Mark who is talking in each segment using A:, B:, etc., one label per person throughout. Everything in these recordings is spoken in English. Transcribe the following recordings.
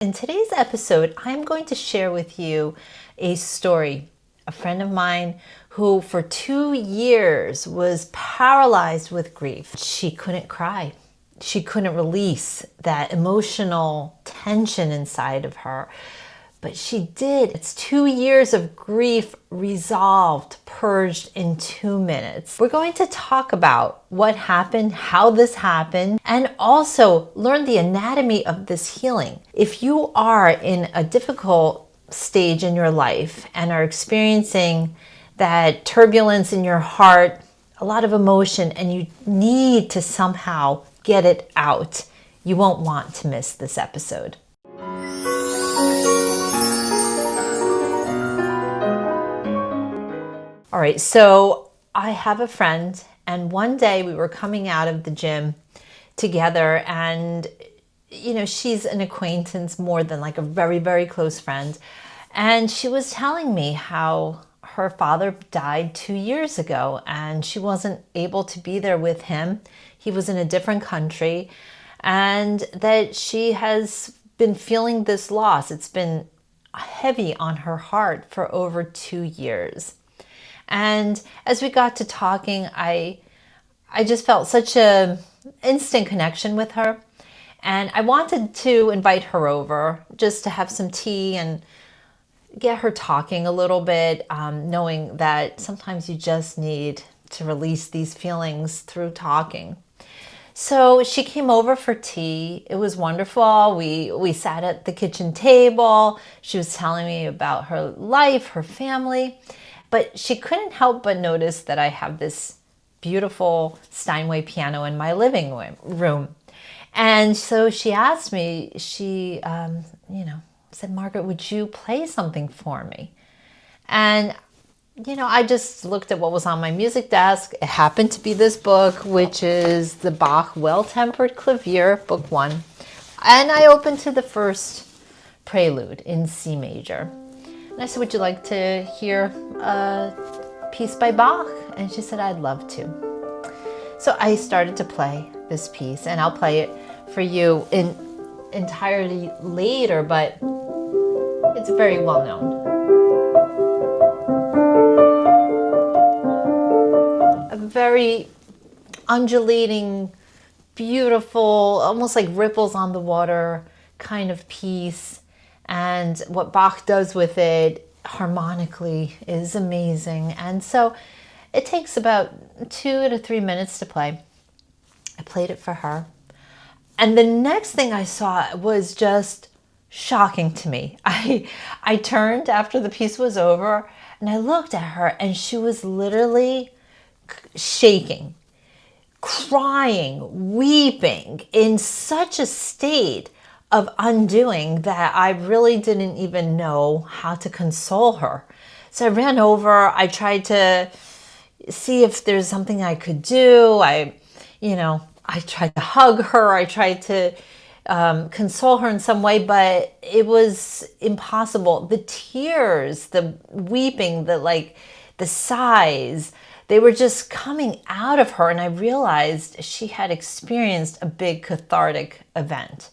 A: In today's episode, I'm going to share with you a story. A friend of mine who for 2 years was paralyzed with grief. She couldn't cry. She couldn't release that emotional tension inside of her. But she did. It's 2 years of grief resolved, purged in 2 minutes. We're going to talk about what happened, how this happened, and also learn the anatomy of this healing. If you are in a difficult stage in your life and are experiencing that turbulence in your heart, a lot of emotion, and you need to somehow get it out, you won't want to miss this episode. All right, so I have a friend, and one day we were coming out of the gym together, and she's an acquaintance more than like a very, very close friend. And she was telling me how her father died 2 years ago, and she wasn't able to be there with him. He was in a different country, and that she has been feeling this loss. It's been heavy on her heart for over 2 years. And as we got to talking, I just felt such a instant connection with her. And I wanted to invite her over just to have some tea and get her talking a little bit, knowing that sometimes you just need to release these feelings through talking. So she came over for tea. It was wonderful. We sat at the kitchen table. She was telling me about her life, her family. But she couldn't help but notice that I have this beautiful Steinway piano in my living room. And so she asked me, she said, "Margaret, would you play something for me?" And, I just looked at what was on my music desk. It happened to be this book, which is the Bach Well-Tempered Clavier, Book 1. And I opened to the first prelude in C major. And I said, "Would you like to hear a piece by Bach?" And she said, "I'd love to." So I started to play this piece, and I'll play it for you entirely later, but it's very well known. A very undulating, beautiful, almost like ripples on the water kind of piece. And what Bach does with it harmonically is amazing. And so it takes about 2 to 3 minutes to play. I played it for her. And the next thing I saw was just shocking to me. I turned after the piece was over and I looked at her, and she was literally shaking, crying, weeping, in such a state of undoing that I really didn't even know how to console her. So I ran over. I tried to see if there's something I could do. I tried to hug her. I tried to console her in some way, but it was impossible. The tears, the weeping, the sighs, they were just coming out of her. And I realized she had experienced a big cathartic event.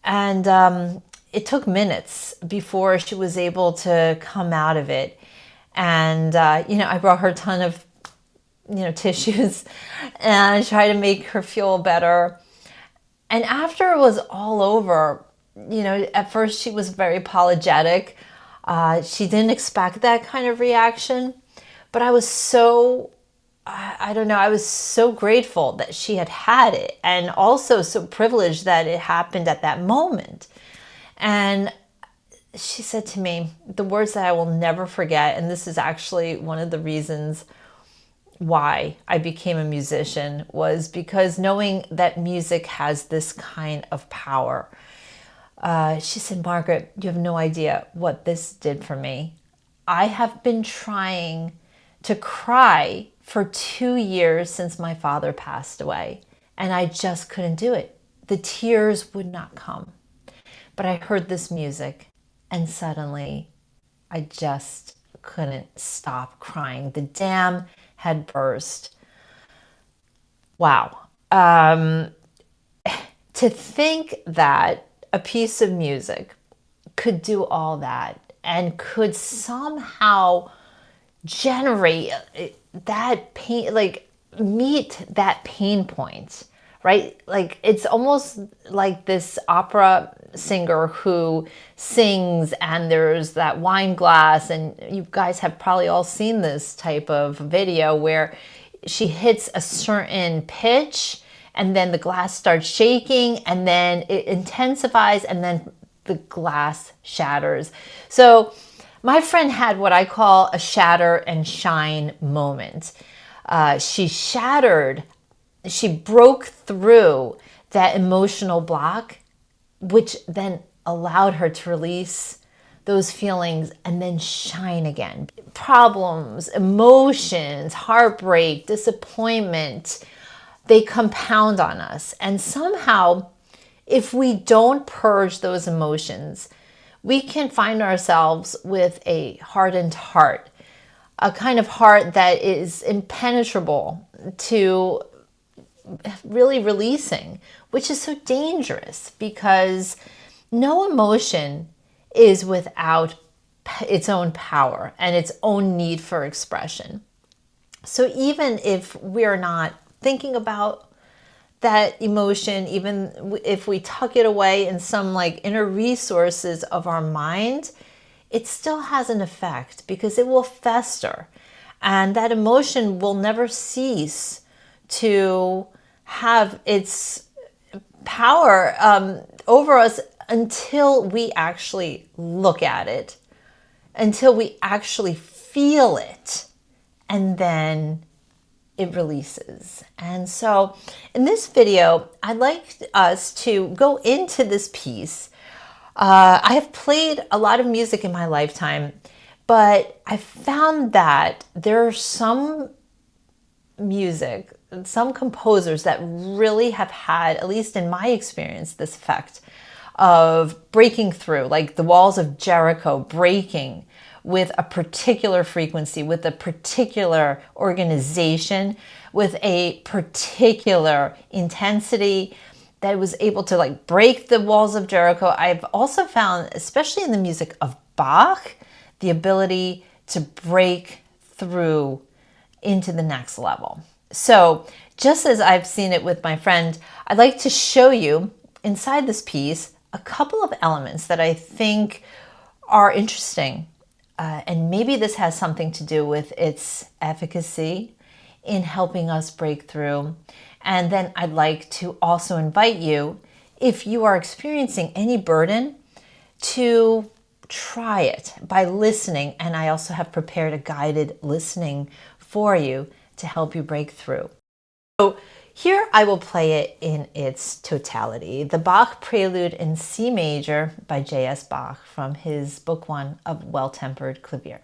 A: And it took minutes before she was able to come out of it. And, I brought her a ton of, tissues, and I tried to make her feel better. And after it was all over, at first she was very apologetic. She didn't expect that kind of reaction. But I was so I was so grateful that she had it, and also so privileged that it happened at that moment. And she said to me the words that I will never forget, and this is actually one of the reasons why I became a musician, was because knowing that music has this kind of power. She said, "Margaret, you have no idea what this did for me. I have been trying to cry for 2 years since my father passed away, and I just couldn't do it. The tears would not come. But I heard this music, and suddenly I just couldn't stop crying. The dam had burst." Wow. To think that a piece of music could do all that and could somehow generate that pain, like meet that pain point, right? Like it's almost like this opera singer who sings and there's that wine glass, and you guys have probably all seen this type of video where she hits a certain pitch and then the glass starts shaking and then it intensifies and then the glass shatters. So my friend had what I call a shatter and shine moment. She shattered, she broke through that emotional block, which then allowed her to release those feelings and then shine again. Problems, emotions, heartbreak, disappointment, they compound on us. And somehow, if we don't purge those emotions, we can find ourselves with a hardened heart, a kind of heart that is impenetrable to really releasing, which is so dangerous because no emotion is without its own power and its own need for expression. So even if we're not thinking about that emotion, even if we tuck it away in some like inner resources of our mind, it still has an effect because it will fester. And that emotion will never cease to have its power over us until we actually look at it, until we actually feel it, and then it releases. And so in this video, I'd like us to go into this piece. I have played a lot of music in my lifetime, but I found that there are some music, some composers that really have had, at least in my experience, this effect of breaking through, like the walls of Jericho breaking with a particular frequency, with a particular organization, with a particular intensity that was able to like break the walls of Jericho. I've also found, especially in the music of Bach, the ability to break through into the next level. So just as I've seen it with my friend, I'd like to show you inside this piece a couple of elements that I think are interesting. And maybe this has something to do with its efficacy in helping us break through. And then I'd like to also invite you, if you are experiencing any burden, to try it by listening. And I also have prepared a guided listening for you to help you break through. So here I will play it in its totality. The Bach Prelude in C major by J.S. Bach from his Book 1 of Well-Tempered Clavier.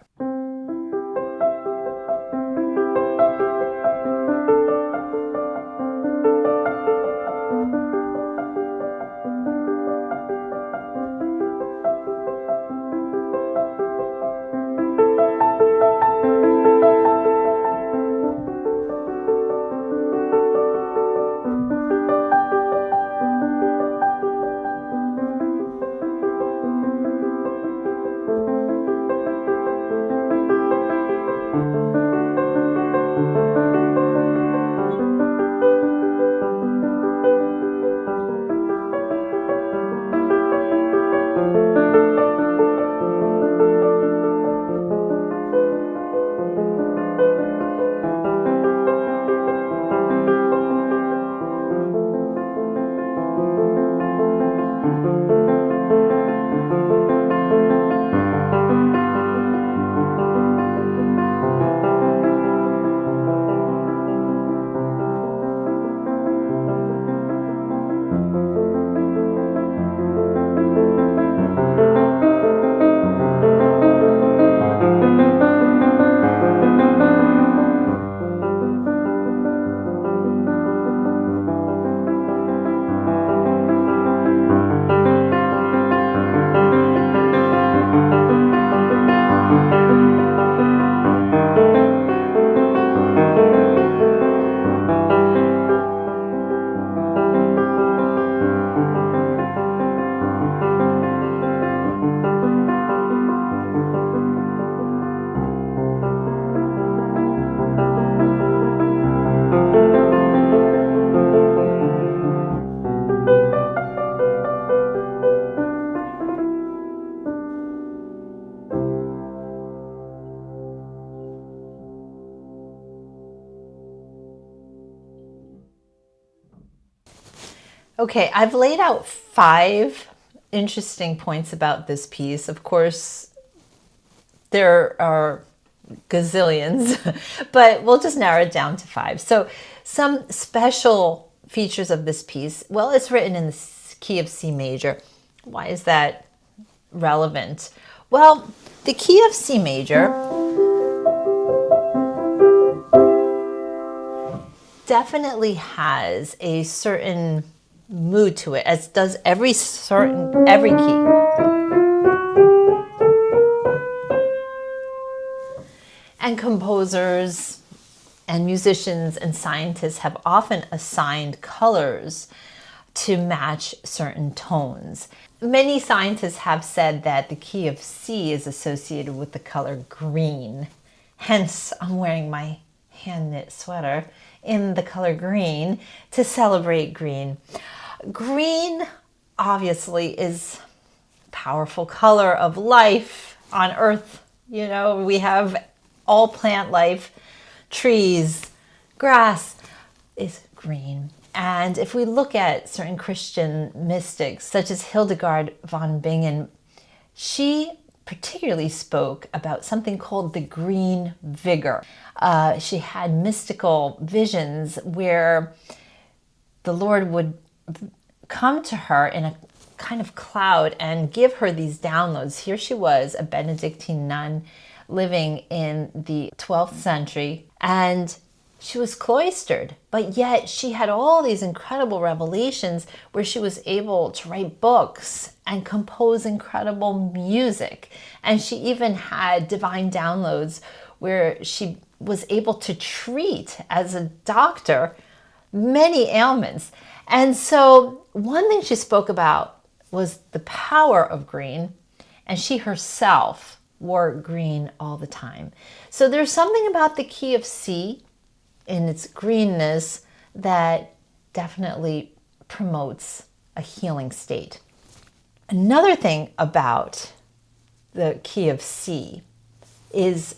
A: Okay, I've laid out 5 interesting points about this piece. Of course, there are gazillions, but we'll just narrow it down to 5. So some special features of this piece. Well, it's written in the key of C major. Why is that relevant? Well, the key of C major definitely has a certain mood to it, as does every key. And composers and musicians and scientists have often assigned colors to match certain tones. Many scientists have said that the key of C is associated with the color green. Hence, I'm wearing my hand-knit sweater in the color green to celebrate green. Green, obviously, is a powerful color of life on Earth. You know, we have all plant life, trees, grass is green. And if we look at certain Christian mystics, such as Hildegard von Bingen, she particularly spoke about something called the green vigor. She had mystical visions where the Lord would come to her in a kind of cloud and give her these downloads. Here she was, a Benedictine nun living in the 12th century, and she was cloistered, but yet she had all these incredible revelations where she was able to write books and compose incredible music. And she even had divine downloads where she was able to treat, as a doctor, many ailments. And so one thing she spoke about was the power of green, and she herself wore green all the time. So there's something about the key of C in its greenness that definitely promotes a healing state. Another thing about the key of C is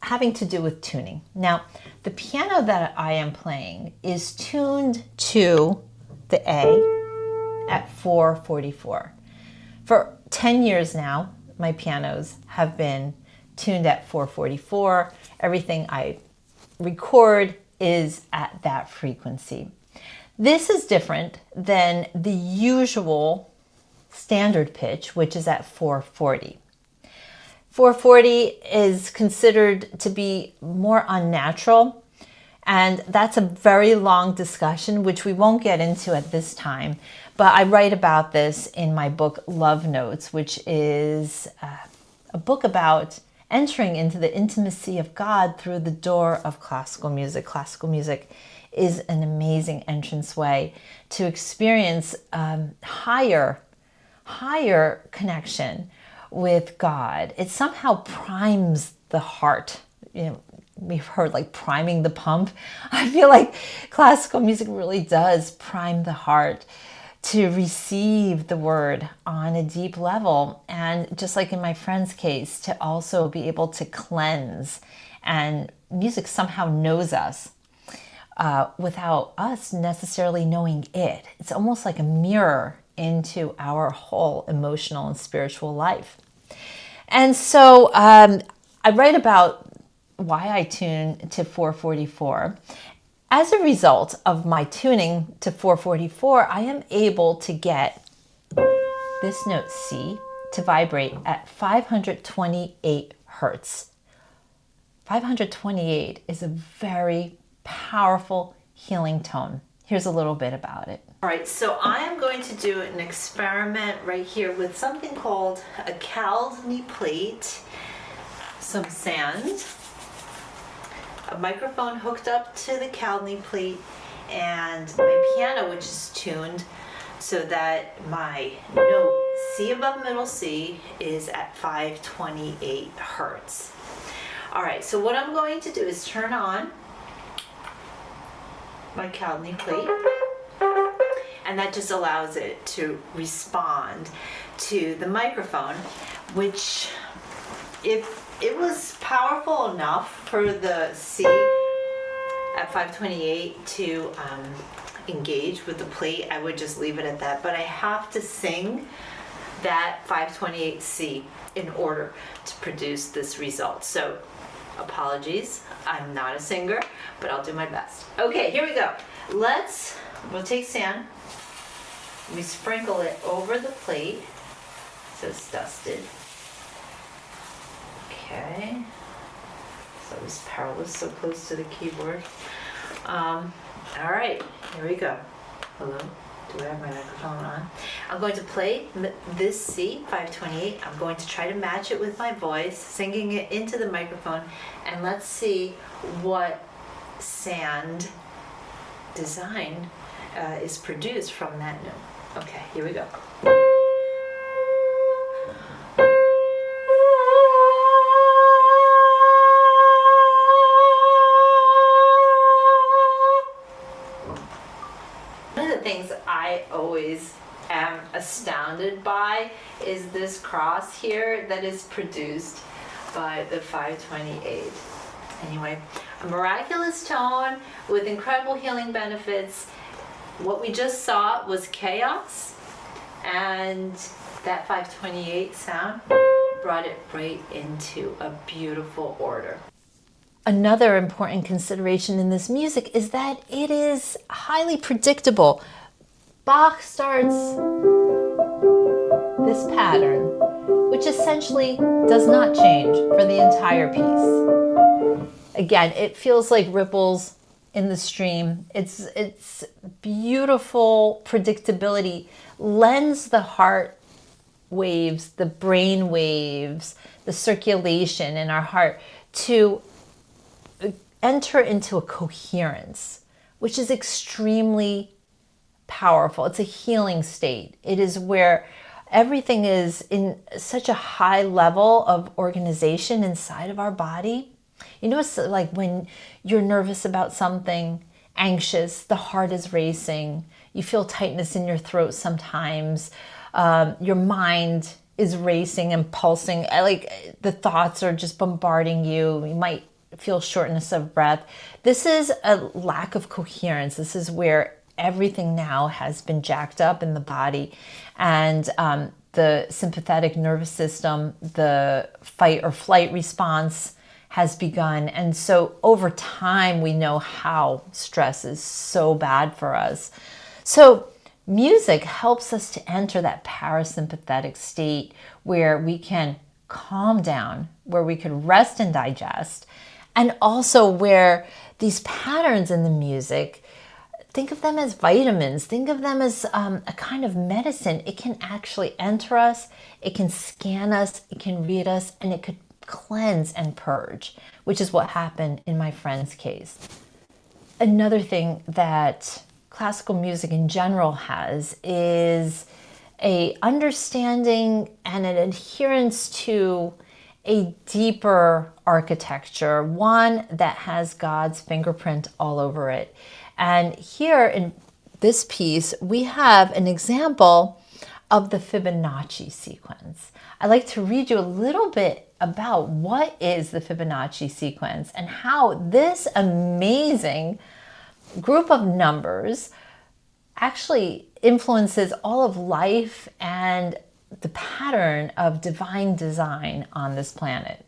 A: having to do with tuning. Now, the piano that I am playing is tuned to the A at 444. For 10 years now, my pianos have been tuned at 444. Everything I record is at that frequency. This is different than the usual standard pitch, which is at 440. 440 is considered to be more unnatural, and that's a very long discussion, which we won't get into at this time. But I write about this in my book, Love Notes, which is a book about entering into the intimacy of God through the door of classical music. Classical music is an amazing entranceway to experience higher connection with God. It somehow primes the heart. You know, we've heard like priming the pump. I feel like classical music really does prime the heart to receive the word on a deep level. And just like in my friend's case, to also be able to cleanse. And music somehow knows us without us necessarily knowing it. It's almost like a mirror into our whole emotional and spiritual life. And so I write about why I tune to 444. As a result of my tuning to 444, I am able to get this note C to vibrate at 528 hertz. 528 is a very powerful healing tone. Here's a little bit about it. All right, so I am going to do an experiment right here with something called a Chaldney plate, some sand, a microphone hooked up to the Chaldney plate, and my piano, which is tuned so that my note C above middle C is at 528 hertz. All right, so what I'm going to do is turn on my Chaldney plate, and that just allows it to respond to the microphone, which, if it was powerful enough for the C at 528 to engaged with the plate, I would just leave it at that. But I have to sing that 528C in order to produce this result. So apologies, I'm not a singer, but I'll do my best. Okay, here we go. We'll take sand. We sprinkle it over the plate so it's dusted. Okay. So this powerless so close to the keyboard. All right, here we go. Hello, do I have my microphone on? I'm going to play this C, 528. I'm going to try to match it with my voice, singing it into the microphone, and let's see what sand design is produced from that note. Okay, here we go. One of the things I always am astounded by is this cross here that is produced by the 528. Anyway, a miraculous tone with incredible healing benefits. What we just saw was chaos, and that 528 sound brought it right into a beautiful order. Another important consideration in this music is that it is highly predictable. Bach starts this pattern, which essentially does not change for the entire piece. Again, it feels like ripples in the stream. It's beautiful predictability lends the heart waves, the brain waves, the circulation in our heart to enter into a coherence, which is extremely powerful. It's a healing state. It is where everything is in such a high level of organization inside of our body. You know, it's like when you're nervous about something, anxious, the heart is racing, you feel tightness in your throat sometimes, your mind is racing and pulsing, like the thoughts are just bombarding you. You might feel shortness of breath. This is a lack of coherence. This is where everything now has been jacked up in the body, and the sympathetic nervous system, the fight or flight response has begun. And so over time, we know how stress is so bad for us. So music helps us to enter that parasympathetic state where we can calm down, where we can rest and digest, and also where these patterns in the music, think of them as vitamins, think of them as a kind of medicine. It can actually enter us, it can scan us, it can read us, and it could cleanse and purge, which is what happened in my friend's case. Another thing that classical music in general has is a understanding and an adherence to a deeper architecture, one that has God's fingerprint all over it. And here in this piece, we have an example of the Fibonacci sequence. I'd like to read you a little bit about what is the Fibonacci sequence and how this amazing group of numbers actually influences all of life and the pattern of divine design on this planet.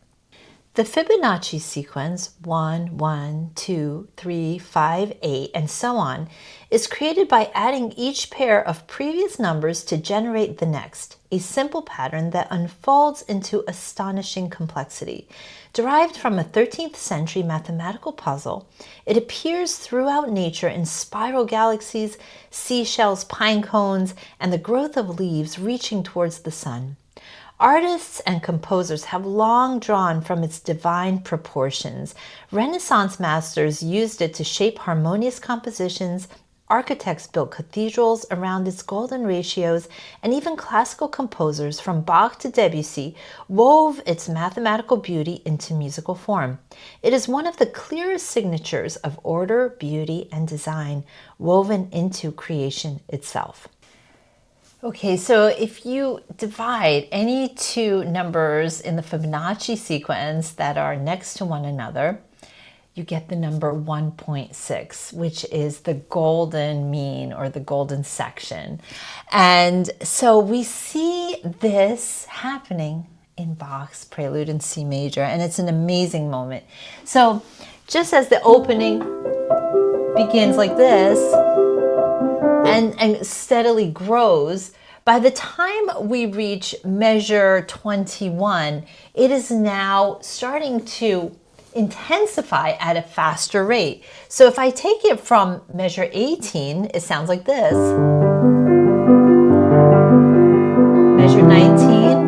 A: The Fibonacci sequence, 1, 1, 2, 3, 5, 8, and so on, is created by adding each pair of previous numbers to generate the next, a simple pattern that unfolds into astonishing complexity. Derived from a 13th century mathematical puzzle, it appears throughout nature in spiral galaxies, seashells, pine cones, and the growth of leaves reaching towards the sun. Artists and composers have long drawn from its divine proportions. Renaissance masters used it to shape harmonious compositions, architects built cathedrals around its golden ratios, and even classical composers from Bach to Debussy wove its mathematical beauty into musical form. It is one of the clearest signatures of order, beauty, and design woven into creation itself. Okay, so if you divide any two numbers in the Fibonacci sequence that are next to one another, you get the number 1.6, which is the golden mean or the golden section. And so we see this happening in Bach's prelude in C major, and it's an amazing moment. So just as the opening begins like this and steadily grows, by the time we reach measure 21, it is now starting to intensify at a faster rate. So if I take it from measure 18, it sounds like this. Measure 19.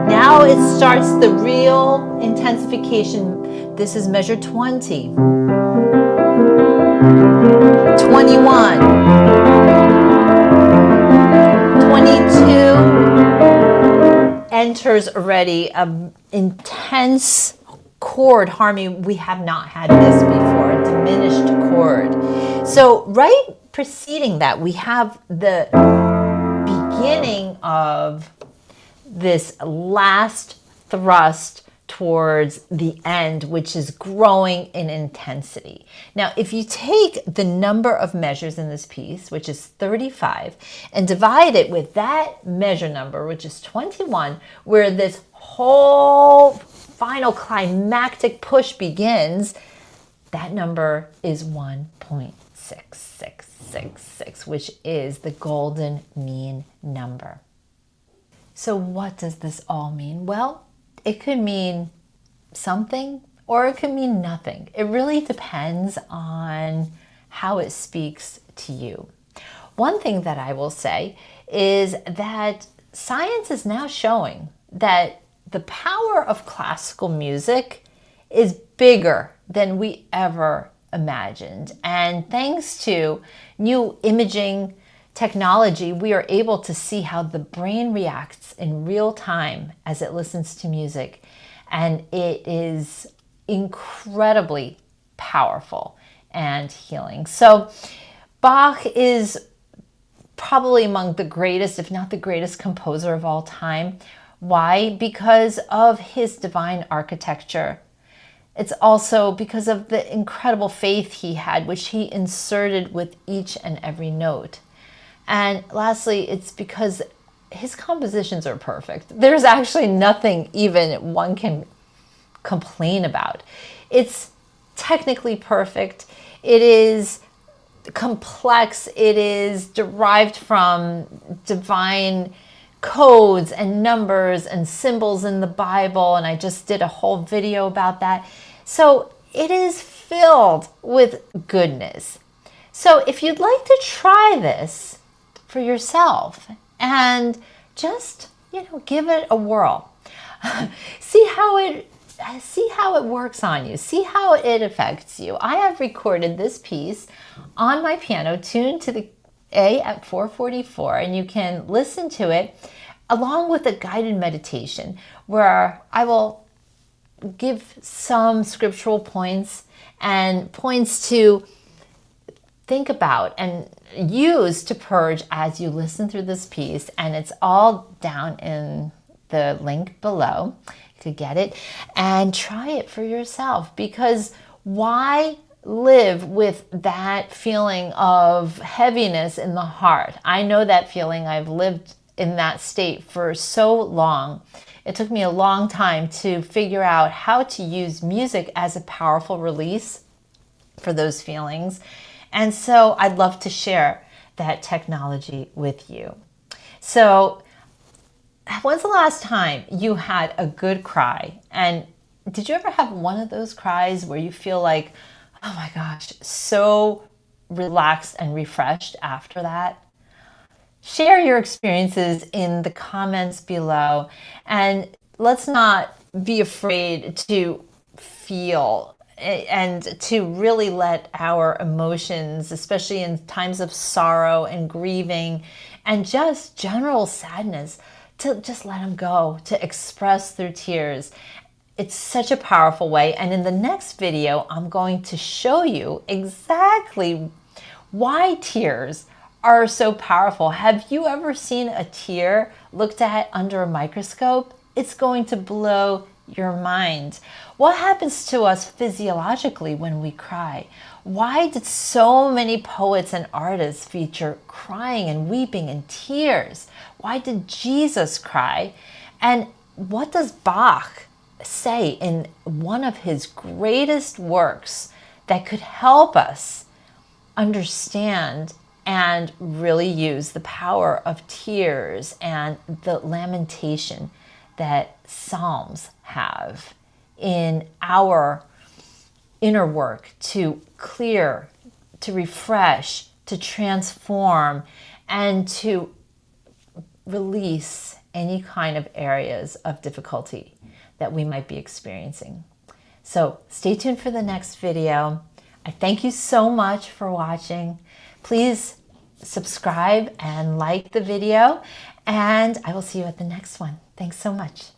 A: Now it starts the real intensification. This is measure 20. 21. 22 enters already an intense chord harmony. We have not had this before, a diminished chord. So right preceding that, we have the beginning of this last thrust towards the end, which is growing in intensity. Now, if you take the number of measures in this piece, which is 35, and divide it with that measure number, which is 21, where this whole final climactic push begins, that number is 1.6666, which is the golden mean number. So what does this all mean? Well, it could mean something or it could mean nothing. It really depends on how it speaks to you. One thing that I will say is that science is now showing that the power of classical music is bigger than we ever imagined. And thanks to new imaging technology, we are able to see how the brain reacts in real time as it listens to music. And it is incredibly powerful and healing. So Bach is probably among the greatest, if not the greatest composer of all time. Why? Because of his divine architecture. It's also because of the incredible faith he had, which he inserted with each and every note. And lastly, it's because his compositions are perfect. There's actually nothing even one can complain about. It's technically perfect. It is complex. It is derived from divine codes and numbers and symbols in the Bible. And I just did a whole video about that. So it is filled with goodness. So if you'd like to try this for yourself and just, give it a whirl. See how it works on you. See how it affects you. I have recorded this piece on my piano tuned to the A at 444, and you can listen to it along with a guided meditation where I will give some scriptural points and points to think about and use to purge as you listen through this piece. And it's all down in the link below. You could get it and try it for yourself, because why live with that feeling of heaviness in the heart? I know that feeling. I've lived in that state for so long. It took me a long time to figure out how to use music as a powerful release for those feelings. And so I'd love to share that technology with you. So when's the last time you had a good cry? And did you ever have one of those cries where you feel like, oh my gosh, so relaxed and refreshed after that? Share your experiences in the comments below, and let's not be afraid to feel and to really let our emotions, especially in times of sorrow and grieving and just general sadness, to just let them go, to express through tears. It's such a powerful way. And in the next video, I'm going to show you exactly why tears are so powerful. Have you ever seen a tear looked at under a microscope? It's going to blow your mind. What happens to us physiologically when we cry? Why did so many poets and artists feature crying and weeping and tears? Why did Jesus cry? And what does Bach say in one of his greatest works that could help us understand and really use the power of tears and the lamentation that Psalms have in our inner work to clear, to refresh, to transform, and to release any kind of areas of difficulty that we might be experiencing. So stay tuned for the next video. I thank you so much for watching. Please subscribe and like the video, and I will see you at the next one. Thanks so much.